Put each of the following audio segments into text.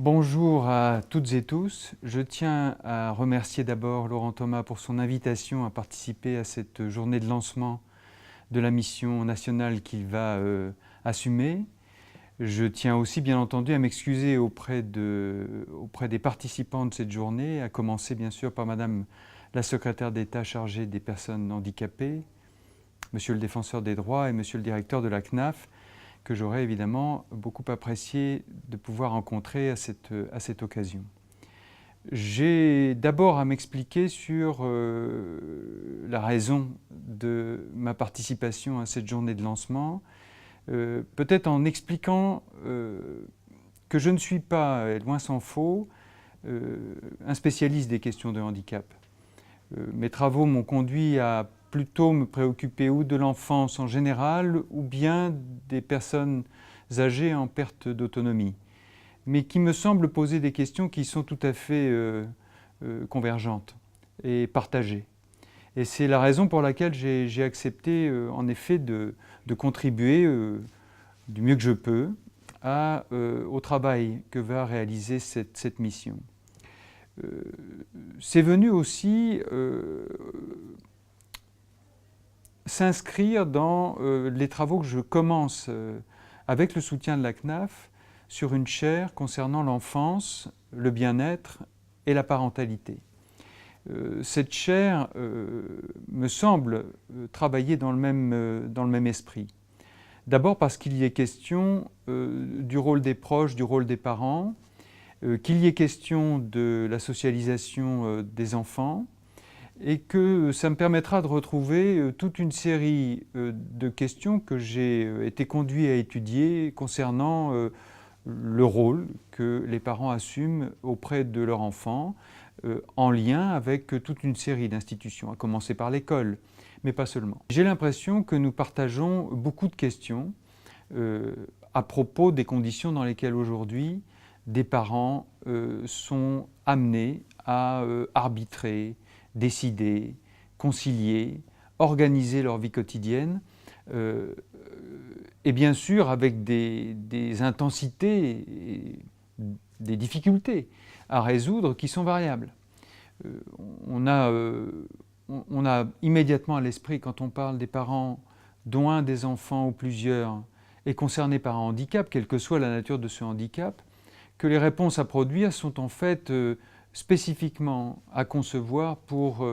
Bonjour à toutes et tous. Je tiens à remercier d'abord Laurent Thomas pour son invitation à participer à cette journée de lancement de la mission nationale qu'il va assumer. Je tiens aussi bien entendu à m'excuser auprès des participants de cette journée, à commencer bien sûr par Madame la secrétaire d'État chargée des personnes handicapées, Monsieur le défenseur des droits et Monsieur le directeur de la CNAF, que j'aurais évidemment beaucoup apprécié de pouvoir rencontrer à cette occasion. J'ai d'abord à m'expliquer sur la raison de ma participation à cette journée de lancement, peut-être en expliquant que je ne suis pas, loin s'en faut, un spécialiste des questions de handicap. Mes travaux m'ont conduit à plutôt me préoccuper ou de l'enfance en général ou bien des personnes âgées en perte d'autonomie, mais qui me semblent poser des questions qui sont tout à fait convergentes et partagées. Et c'est la raison pour laquelle j'ai accepté en effet de contribuer du mieux que je peux au travail que va réaliser cette mission. C'est venu aussi s'inscrire dans les travaux que je commence avec le soutien de la CNAF sur une chaire concernant l'enfance, le bien-être et la parentalité. Cette chaire me semble travailler dans le même esprit. D'abord parce qu'il y est question du rôle des proches, du rôle des parents, qu'il y ait question de la socialisation des enfants, et que ça me permettra de retrouver toute une série de questions que j'ai été conduit à étudier concernant le rôle que les parents assument auprès de leur enfant en lien avec toute une série d'institutions, à commencer par l'école, mais pas seulement. J'ai l'impression que nous partageons beaucoup de questions à propos des conditions dans lesquelles aujourd'hui des parents sont amenés à arbitrer, décider, concilier, organiser leur vie quotidienne, et bien sûr avec des intensités et des difficultés à résoudre qui sont variables. On a immédiatement à l'esprit, quand on parle des parents dont un des enfants ou plusieurs est concerné par un handicap, quelle que soit la nature de ce handicap, que les réponses à produire sont en fait spécifiquement à concevoir pour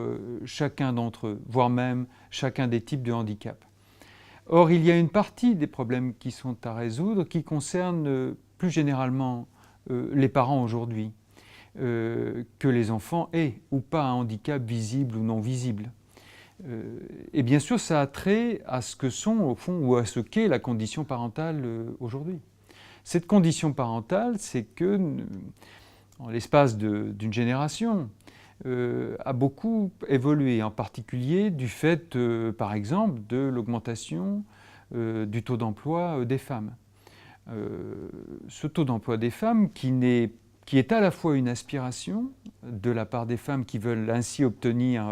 chacun d'entre eux, voire même chacun des types de handicap. Or, il y a une partie des problèmes qui sont à résoudre qui concernent plus généralement les parents aujourd'hui, que les enfants aient ou pas un handicap visible ou non visible. Et bien sûr, ça a trait à ce que sont, au fond, ou à ce qu'est la condition parentale aujourd'hui. Cette condition parentale, c'est que, en l'espace d'une génération, a beaucoup évolué, en particulier du fait, par exemple, de l'augmentation du taux d'emploi des femmes. Ce taux d'emploi des femmes qui est à la fois une aspiration de la part des femmes qui veulent ainsi obtenir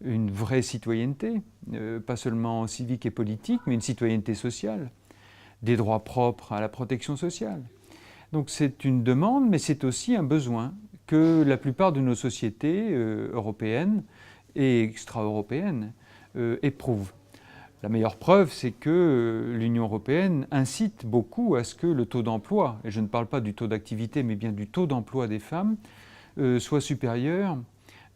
une vraie citoyenneté, pas seulement civique et politique, mais une citoyenneté sociale, des droits propres à la protection sociale. Donc c'est une demande, mais c'est aussi un besoin que la plupart de nos sociétés européennes et extra-européennes éprouvent. La meilleure preuve, c'est que l'Union européenne incite beaucoup à ce que le taux d'emploi, et je ne parle pas du taux d'activité, mais bien du taux d'emploi des femmes, soit supérieur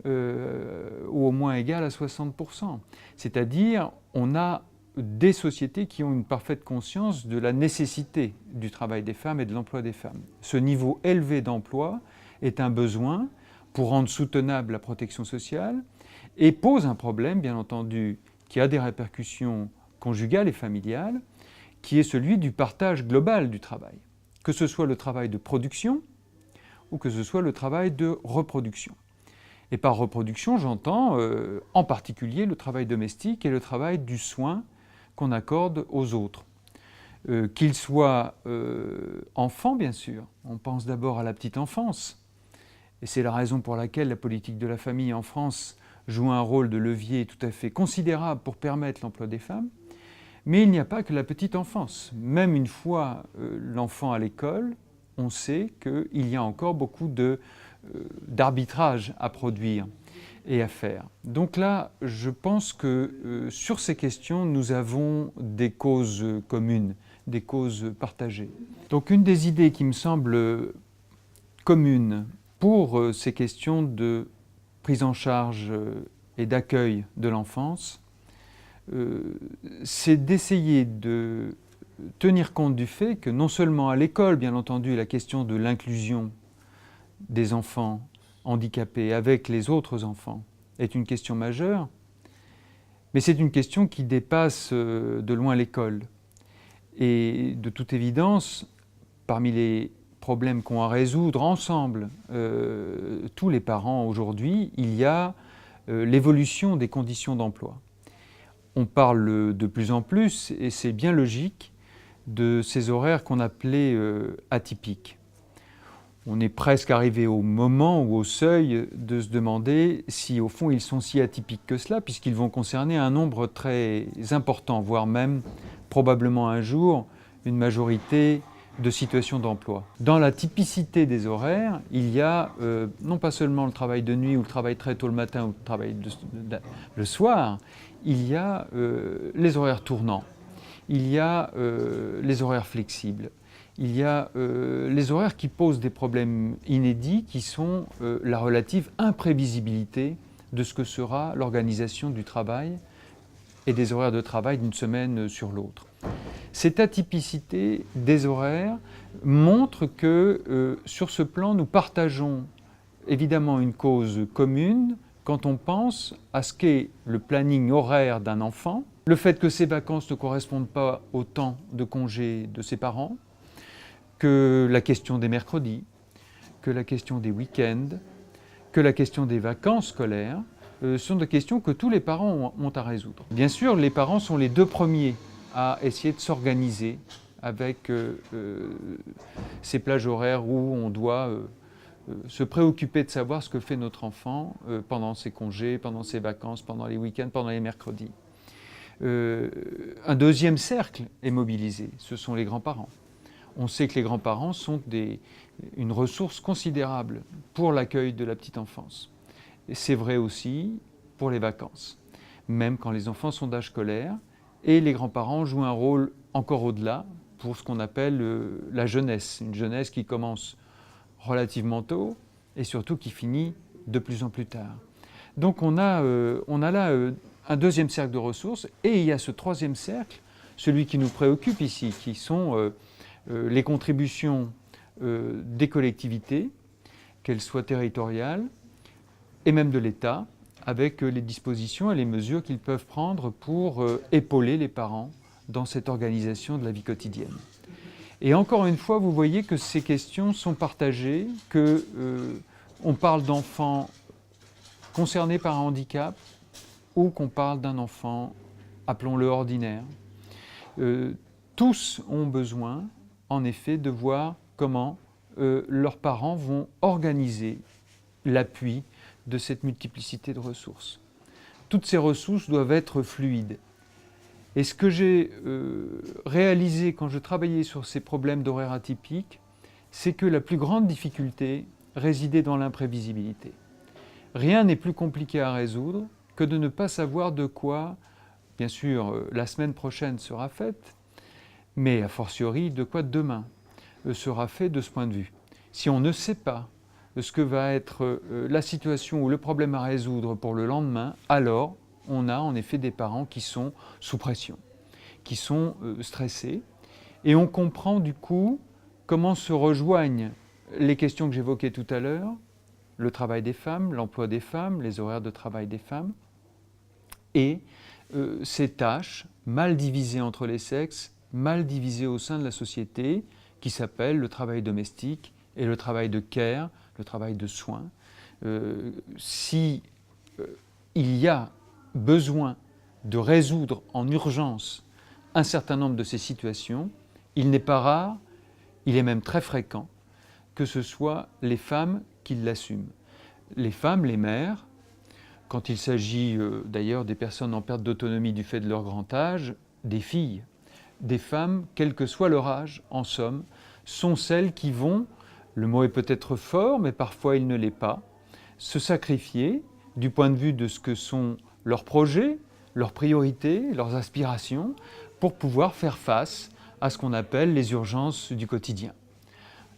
ou au moins égal à 60%. C'est-à-dire, on a des sociétés qui ont une parfaite conscience de la nécessité du travail des femmes et de l'emploi des femmes. Ce niveau élevé d'emploi est un besoin pour rendre soutenable la protection sociale et pose un problème, bien entendu, qui a des répercussions conjugales et familiales, qui est celui du partage global du travail, que ce soit le travail de production ou que ce soit le travail de reproduction. Et par reproduction, j'entends en particulier le travail domestique et le travail du soin qu'on accorde aux autres. Qu'ils soient enfants, bien sûr. On pense d'abord à la petite enfance. Et c'est la raison pour laquelle la politique de la famille en France joue un rôle de levier tout à fait considérable pour permettre l'emploi des femmes. Mais il n'y a pas que la petite enfance. Même une fois l'enfant à l'école, on sait qu'il y a encore beaucoup d'arbitrage à produire et à faire. Donc là, je pense que sur ces questions, nous avons des causes communes, des causes partagées. Donc une des idées qui me semble commune pour ces questions de prise en charge et d'accueil de l'enfance, c'est d'essayer de tenir compte du fait que non seulement à l'école, bien entendu, la question de l'inclusion des enfants handicapés avec les autres enfants est une question majeure, mais c'est une question qui dépasse de loin l'école. Et de toute évidence, parmi les problèmes qu'ont à résoudre ensemble tous les parents aujourd'hui, il y a l'évolution des conditions d'emploi. On parle de plus en plus, et c'est bien logique, de ces horaires qu'on appelait atypiques. On est presque arrivé au moment ou au seuil de se demander si au fond ils sont si atypiques que cela, puisqu'ils vont concerner un nombre très important, voire même probablement un jour une majorité de situations d'emploi. Dans la typicité des horaires, il y a non pas seulement le travail de nuit ou le travail très tôt le matin ou le travail le soir, il y a les horaires tournants, il y a les horaires flexibles, il y a les horaires qui posent des problèmes inédits qui sont la relative imprévisibilité de ce que sera l'organisation du travail et des horaires de travail d'une semaine sur l'autre. Cette atypicité des horaires montre que sur ce plan, nous partageons évidemment une cause commune quand on pense à ce qu'est le planning horaire d'un enfant, le fait que ses vacances ne correspondent pas au temps de congé de ses parents, que la question des mercredis, que la question des week-ends, que la question des vacances scolaires sont des questions que tous les parents ont à résoudre. Bien sûr, les parents sont les deux premiers à essayer de s'organiser avec ces plages horaires où on doit se préoccuper de savoir ce que fait notre enfant pendant ses congés, pendant ses vacances, pendant les week-ends, pendant les mercredis. Un deuxième cercle est mobilisé, ce sont les grands-parents. On sait que les grands-parents sont une ressource considérable pour l'accueil de la petite enfance. C'est vrai aussi pour les vacances, même quand les enfants sont d'âge scolaire, et les grands-parents jouent un rôle encore au-delà pour ce qu'on appelle la jeunesse, une jeunesse qui commence relativement tôt et surtout qui finit de plus en plus tard. Donc on a là un deuxième cercle de ressources et il y a ce troisième cercle, celui qui nous préoccupe ici, qui sont les contributions des collectivités, qu'elles soient territoriales et même de l'État, avec les dispositions et les mesures qu'ils peuvent prendre pour épauler les parents dans cette organisation de la vie quotidienne. Et encore une fois, vous voyez que ces questions sont partagées, qu'on parle d'enfants concernés par un handicap ou qu'on parle d'un enfant, appelons-le ordinaire. Tous ont besoin, en effet, de voir comment leurs parents vont organiser l'appui de cette multiplicité de ressources. Toutes ces ressources doivent être fluides. Et ce que j'ai réalisé quand je travaillais sur ces problèmes d'horaires atypiques, c'est que la plus grande difficulté résidait dans l'imprévisibilité. Rien n'est plus compliqué à résoudre que de ne pas savoir de quoi, bien sûr, la semaine prochaine sera faite, mais a fortiori de quoi demain sera fait de ce point de vue. Si on ne sait pas ce que va être la situation ou le problème à résoudre pour le lendemain, alors on a en effet des parents qui sont sous pression, qui sont stressés, et on comprend du coup comment se rejoignent les questions que j'évoquais tout à l'heure, le travail des femmes, l'emploi des femmes, les horaires de travail des femmes, et ces tâches mal divisées entre les sexes, mal divisées au sein de la société, qui s'appellent le travail domestique et le travail de care, le travail de soins. Si il y a besoin de résoudre en urgence un certain nombre de ces situations, il n'est pas rare, il est même très fréquent, que ce soit les femmes qui l'assument. Les femmes, les mères, quand il s'agit d'ailleurs des personnes en perte d'autonomie du fait de leur grand âge, des filles, des femmes, quel que soit leur âge, en somme, sont celles qui vont, le mot est peut-être fort, mais parfois il ne l'est pas, se sacrifier du point de vue de ce que sont leurs projets, leurs priorités, leurs aspirations, pour pouvoir faire face à ce qu'on appelle les urgences du quotidien.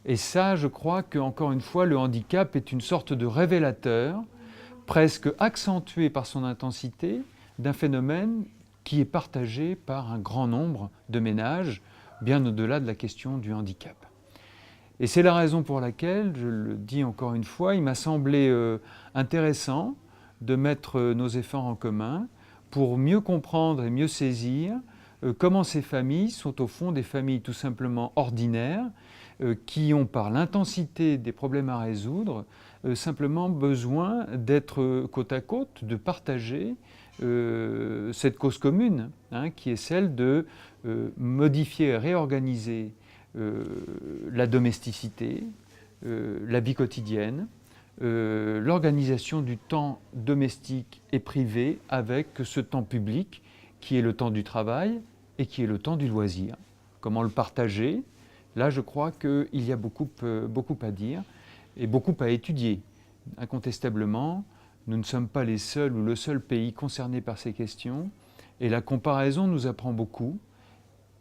Et ça, je crois qu'encore une fois, le handicap est une sorte de révélateur, presque accentué par son intensité, d'un phénomène qui est partagé par un grand nombre de ménages, bien au-delà de la question du handicap. Et c'est la raison pour laquelle, je le dis encore une fois, il m'a semblé intéressant de mettre nos efforts en commun pour mieux comprendre et mieux saisir comment ces familles sont au fond des familles tout simplement ordinaires, qui ont par l'intensité des problèmes à résoudre simplement besoin d'être côte à côte, de partager cette cause commune, qui est celle de modifier et réorganiser la domesticité, la vie quotidienne, l'organisation du temps domestique et privé avec ce temps public qui est le temps du travail et qui est le temps du loisir. Comment le partager? Là, je crois qu'il y a beaucoup à dire et beaucoup à étudier. Incontestablement, nous ne sommes pas les seuls ou le seul pays concerné par ces questions et la comparaison nous apprend beaucoup,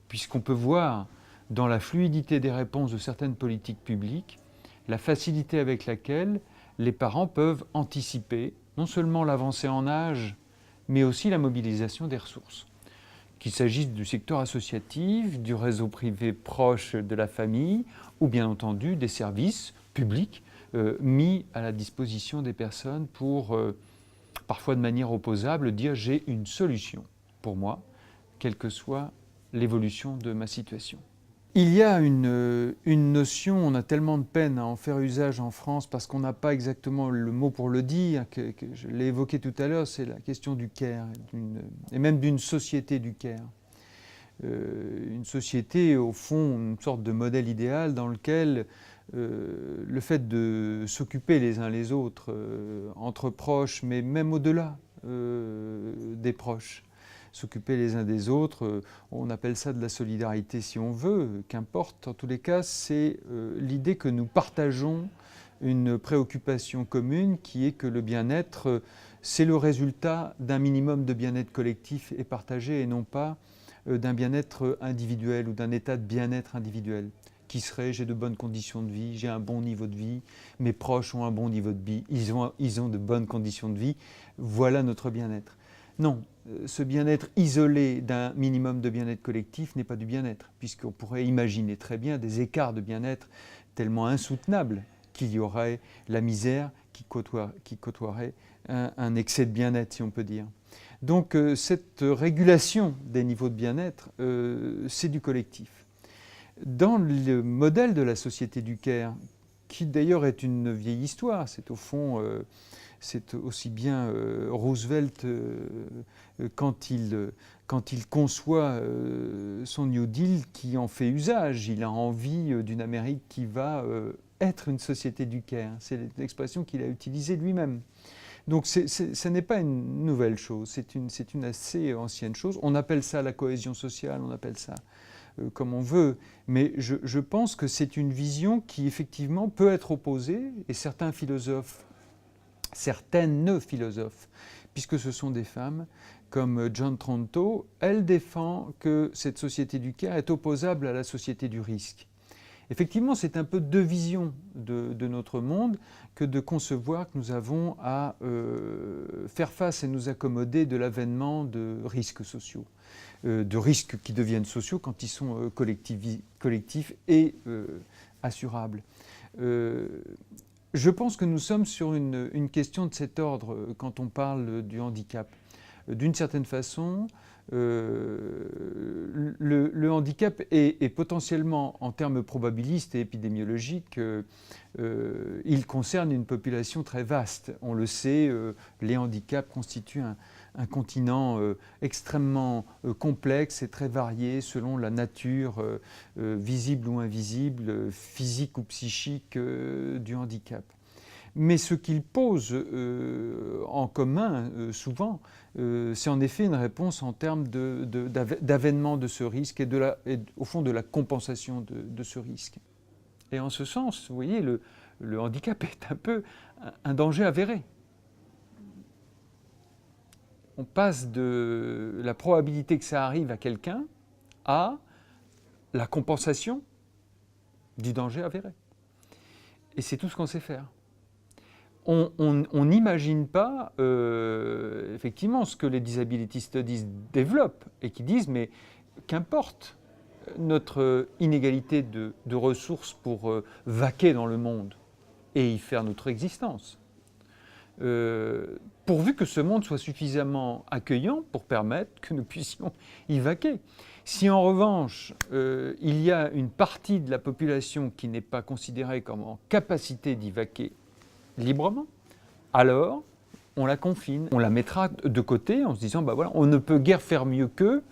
puisqu'on peut voir dans la fluidité des réponses de certaines politiques publiques la facilité avec laquelle les parents peuvent anticiper non seulement l'avancée en âge, mais aussi la mobilisation des ressources. Qu'il s'agisse du secteur associatif, du réseau privé proche de la famille, ou bien entendu des services publics mis à la disposition des personnes pour, parfois de manière opposable, dire j'ai une solution pour moi, quelle que soit l'évolution de ma situation. Il y a une notion, on a tellement de peine à en faire usage en France parce qu'on n'a pas exactement le mot pour le dire, que je l'ai évoqué tout à l'heure, c'est la question du care, et même d'une société du care. Une société, au fond, une sorte de modèle idéal dans lequel le fait de s'occuper les uns les autres, entre proches, mais même au-delà des proches, s'occuper les uns des autres, on appelle ça de la solidarité si on veut, qu'importe. En tous les cas, c'est l'idée que nous partageons une préoccupation commune qui est que le bien-être, c'est le résultat d'un minimum de bien-être collectif et partagé et non pas d'un bien-être individuel ou d'un état de bien-être individuel qui serait j'ai de bonnes conditions de vie, j'ai un bon niveau de vie, mes proches ont un bon niveau de vie, ils ont de bonnes conditions de vie, voilà notre bien-être. Non, ce bien-être isolé d'un minimum de bien-être collectif n'est pas du bien-être, puisqu'on pourrait imaginer très bien des écarts de bien-être tellement insoutenables qu'il y aurait la misère qui côtoierait un excès de bien-être, si on peut dire. Donc cette régulation des niveaux de bien-être, c'est du collectif. Dans le modèle de la société du care, qui d'ailleurs est une vieille histoire, c'est au fond... c'est aussi bien Roosevelt, quand il conçoit son New Deal, qui en fait usage. Il a envie d'une Amérique qui va être une société du care. C'est l'expression qu'il a utilisée lui-même. Donc ce n'est pas une nouvelle chose, c'est une assez ancienne chose. On appelle ça la cohésion sociale, on appelle ça comme on veut, mais je pense que c'est une vision qui effectivement peut être opposée, et certaines philosophes, puisque ce sont des femmes, comme John Tronto, elle défend que cette société du care est opposable à la société du risque. Effectivement, c'est un peu deux visions de notre monde que de concevoir que nous avons à faire face et nous accommoder de l'avènement de risques sociaux, de risques qui deviennent sociaux quand ils sont collectifs et assurables. Je pense que nous sommes sur une question de cet ordre quand on parle du handicap. D'une certaine façon, le handicap est potentiellement, en termes probabilistes et épidémiologiques, il concerne une population très vaste. On le sait, les handicaps constituent un continent extrêmement complexe et très varié selon la nature visible ou invisible, physique ou psychique du handicap. Mais ce qu'il pose en commun souvent, c'est en effet une réponse en termes d'avènement de ce risque et au fond de la compensation de ce risque. Et en ce sens, vous voyez, le handicap est un peu un danger avéré. On passe de la probabilité que ça arrive à quelqu'un à la compensation du danger avéré. Et c'est tout ce qu'on sait faire. On n'imagine pas effectivement ce que les Disability Studies développent et qui disent mais qu'importe notre inégalité de ressources pour vaquer dans le monde et y faire notre existence. Pourvu que ce monde soit suffisamment accueillant pour permettre que nous puissions y vaquer. Si en revanche, il y a une partie de la population qui n'est pas considérée comme en capacité d'y vaquer librement, alors on la confine, on la mettra de côté en se disant, bah voilà, on ne peut guère faire mieux qu'eux,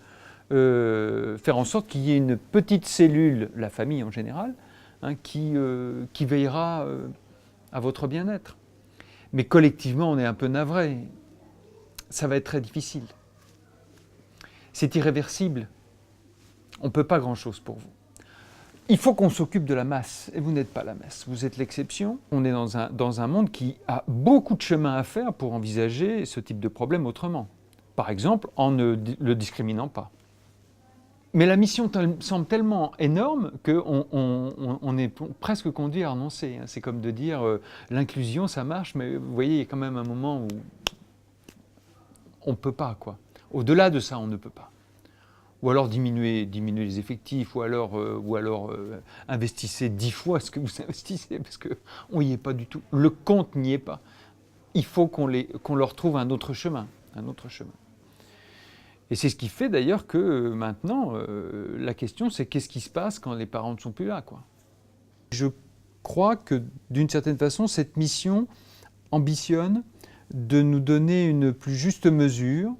faire en sorte qu'il y ait une petite cellule, la famille en général, hein, qui veillera à votre bien-être. Mais collectivement, on est un peu navré. Ça va être très difficile. C'est irréversible. On ne peut pas grand-chose pour vous. Il faut qu'on s'occupe de la masse, et vous n'êtes pas la masse, vous êtes l'exception. On est dans un monde qui a beaucoup de chemin à faire pour envisager ce type de problème autrement. Par exemple, en ne le discriminant pas. Mais la mission semble tellement énorme qu'on est presque conduit à renoncer. C'est comme de dire l'inclusion, ça marche, mais vous voyez, il y a quand même un moment où on ne peut pas, quoi. Au-delà de ça, on ne peut pas. Ou alors diminuer les effectifs, ou alors investissez 10 fois ce que vous investissez, parce qu'on n'y est pas du tout. Le compte n'y est pas. Il faut qu'on leur trouve un autre chemin. Et c'est ce qui fait d'ailleurs que maintenant, la question c'est qu'est-ce qui se passe quand les parents ne sont plus là, quoi. Je crois que d'une certaine façon, cette mission ambitionne de nous donner une plus juste mesure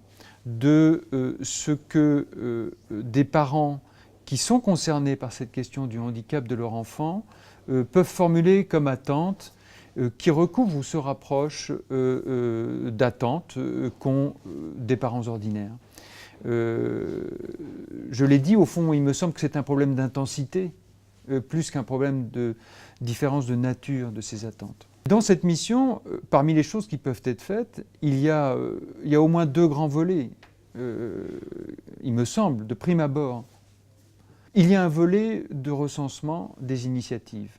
de ce que des parents qui sont concernés par cette question du handicap de leur enfant peuvent formuler comme attente, qui recouvre ou se rapproche d'attentes qu'ont des parents ordinaires. Je l'ai dit, au fond, il me semble que c'est un problème d'intensité, plus qu'un problème de différence de nature de ces attentes. Dans cette mission, parmi les choses qui peuvent être faites, il y a au moins 2 grands volets, il me semble, de prime abord. Il y a un volet de recensement des initiatives.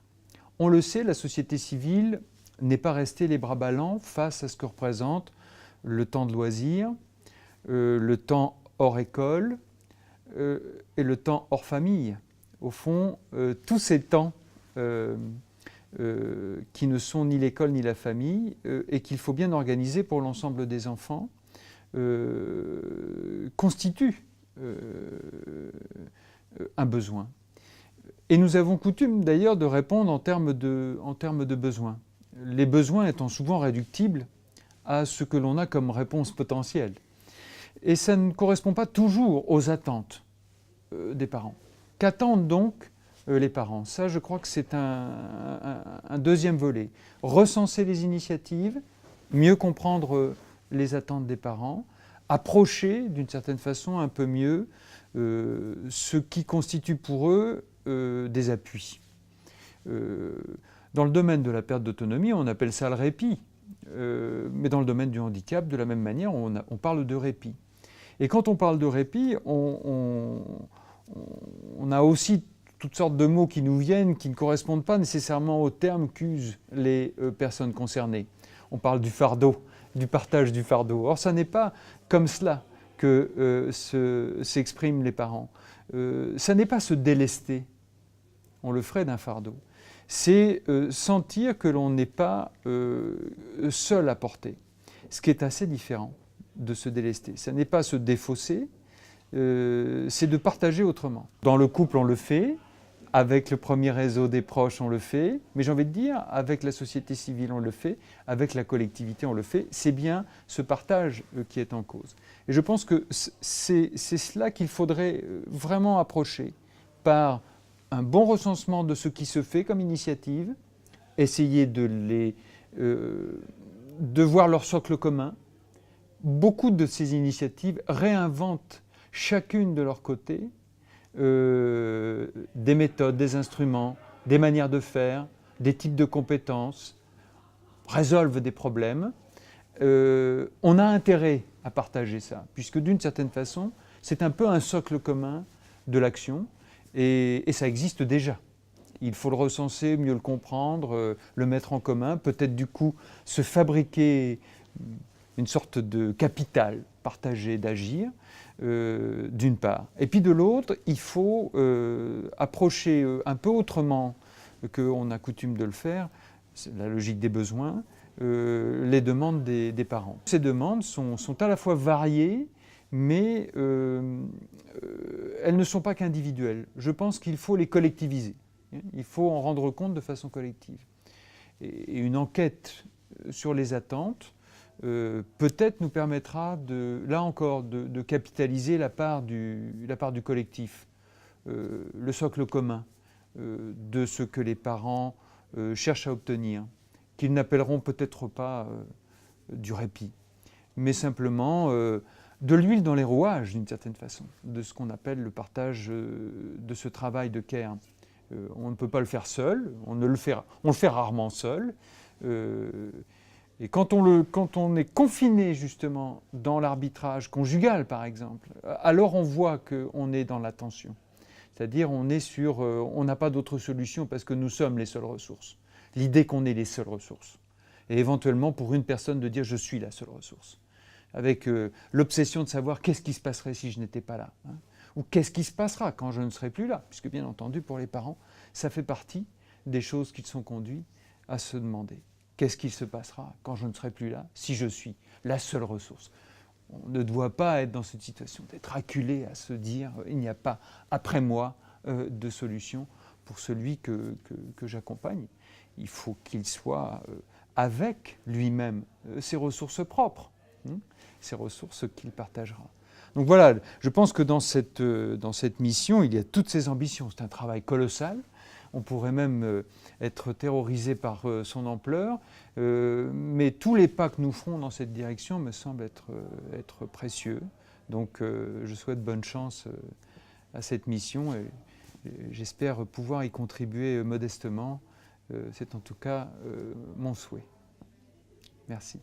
On le sait, la société civile n'est pas restée les bras ballants face à ce que représente le temps de loisir, le temps hors école et le temps hors famille. Au fond, tous ces temps qui ne sont ni l'école ni la famille et qu'il faut bien organiser pour l'ensemble des enfants, constituent un besoin. Et nous avons coutume d'ailleurs de répondre en termes de besoins. Les besoins étant souvent réductibles à ce que l'on a comme réponse potentielle. Et ça ne correspond pas toujours aux attentes des parents. Qu'attendent donc les parents? Ça, je crois que c'est un deuxième volet. Recenser les initiatives, mieux comprendre les attentes des parents, approcher d'une certaine façon un peu mieux ce qui constitue pour eux des appuis. Dans le domaine de la perte d'autonomie, on appelle ça le répit. Mais dans le domaine du handicap, de la même manière, on parle de répit. Et quand on parle de répit, on a aussi toutes sortes de mots qui nous viennent, qui ne correspondent pas nécessairement aux termes qu'usent les personnes concernées. On parle du fardeau, du partage du fardeau. Or, ça n'est pas comme cela que s'expriment les parents. Ça n'est pas se délester, on le ferait d'un fardeau. C'est sentir que l'on n'est pas seul à porter, ce qui est assez différent de se délester. Ce n'est pas se défausser, c'est de partager autrement. Dans le couple, on le fait, avec le premier réseau des proches, on le fait, mais j'ai envie de dire, avec la société civile, on le fait, avec la collectivité, on le fait. C'est bien ce partage qui est en cause. Et je pense que c'est cela qu'il faudrait vraiment approcher par un bon recensement de ce qui se fait comme initiative, essayer de voir leur socle commun. Beaucoup de ces initiatives réinventent chacune de leur côté des méthodes, des instruments, des manières de faire, des types de compétences, résolvent des problèmes. On a intérêt à partager ça, puisque d'une certaine façon, c'est un peu un socle commun de l'action, et ça existe déjà. Il faut le recenser, mieux le comprendre, le mettre en commun, peut-être du coup se fabriquer une sorte de capital partagé d'agir, d'une part. Et puis de l'autre, il faut approcher un peu autrement qu'on a coutume de le faire, c'est la logique des besoins, les demandes des parents. Ces demandes sont à la fois variées, mais elles ne sont pas qu'individuelles. Je pense qu'il faut les collectiviser. Il faut en rendre compte de façon collective. Et une enquête sur les attentes peut-être nous permettra, là encore, de capitaliser la part du collectif, le socle commun de ce que les parents cherchent à obtenir, qu'ils n'appelleront peut-être pas du répit, mais simplement de l'huile dans les rouages, d'une certaine façon, de ce qu'on appelle le partage de ce travail de care. On ne peut pas le faire seul, on le fait rarement seul. Et quand on est confiné justement dans l'arbitrage conjugal, par exemple, alors on voit qu'on est dans la tension. C'est-à-dire on n'a pas d'autre solution parce que nous sommes les seules ressources. L'idée qu'on est les seules ressources. Et éventuellement pour une personne de dire je suis la seule ressource. Avec l'obsession de savoir qu'est-ce qui se passerait si je n'étais pas là. Hein, ou qu'est-ce qui se passera quand je ne serai plus là. Puisque bien entendu pour les parents, ça fait partie des choses qui sont conduites à se demander. Qu'est-ce qui se passera quand je ne serai plus là, si je suis la seule ressource? On ne doit pas être dans cette situation, d'être acculé à se dire il n'y a pas, après moi, de solution pour celui que j'accompagne. Il faut qu'il soit avec lui-même ses ressources propres, ses ressources qu'il partagera. Donc voilà, je pense que dans cette mission, il y a toutes ces ambitions. C'est un travail colossal. On pourrait même être terrorisé par son ampleur, mais tous les pas que nous ferons dans cette direction me semblent être précieux. Donc je souhaite bonne chance à cette mission et j'espère pouvoir y contribuer modestement. C'est en tout cas mon souhait. Merci.